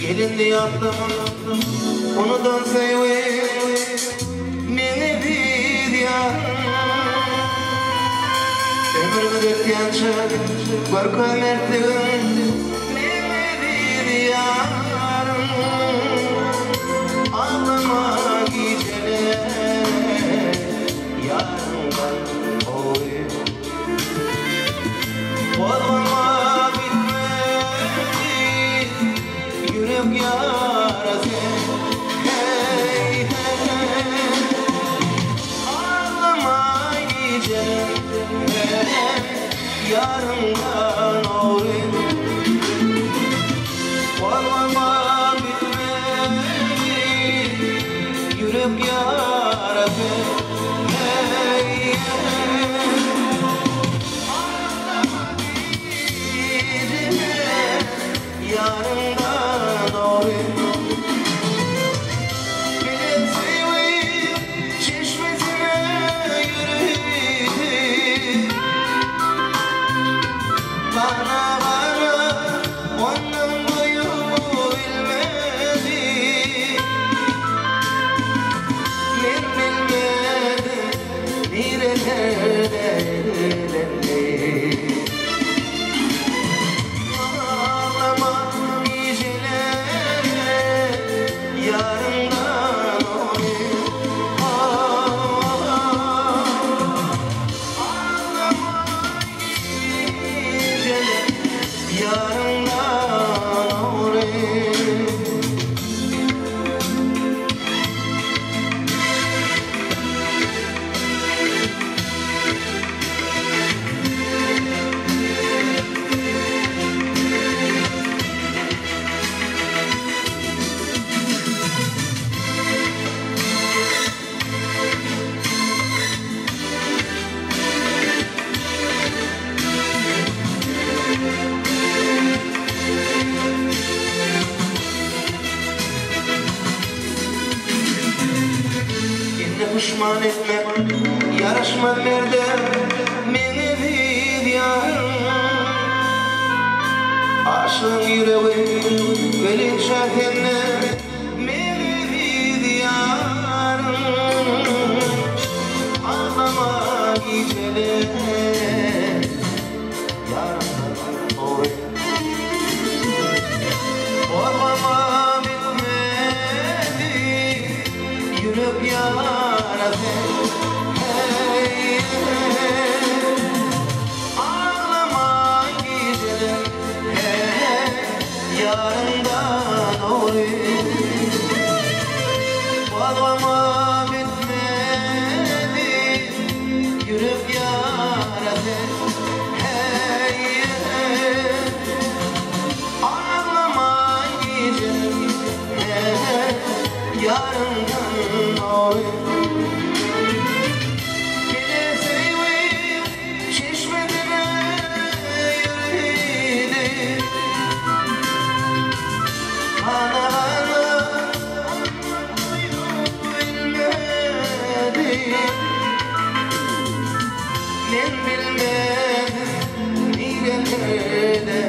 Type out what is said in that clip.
Gelindi yaptım, unudan sevim, meni bir yarım. Ömrümü dökkençe, görkem ertdim, meni bir yarım. Ağlama geceler, yarımdan oy. Olmama bitmedi, yürek yarası. Hey hey hey, ağlama geceler, yarımdan oy. Olmama bitmedi, yürek yarası. Hey hey, yarından oy. Benim sevim çeşmesine yürüdü. Bana ondan boyu bilmedi. Ben bilmedim nerelerde. Pişman etme, yaraşma nerede meni bir yarım. Aşığın yüreği belin şahenne meni bir yarım. Ağlama geceler, yarımdan oy. Olmama bitmedi, yürek yarası. Hey, hey, ağlama geceler, hey, yarından oy. Ağlama bitmedi, yürek yarası. Hey, hey, ağlama geceler, hey, yarından oy. Ben bilmem nerelerde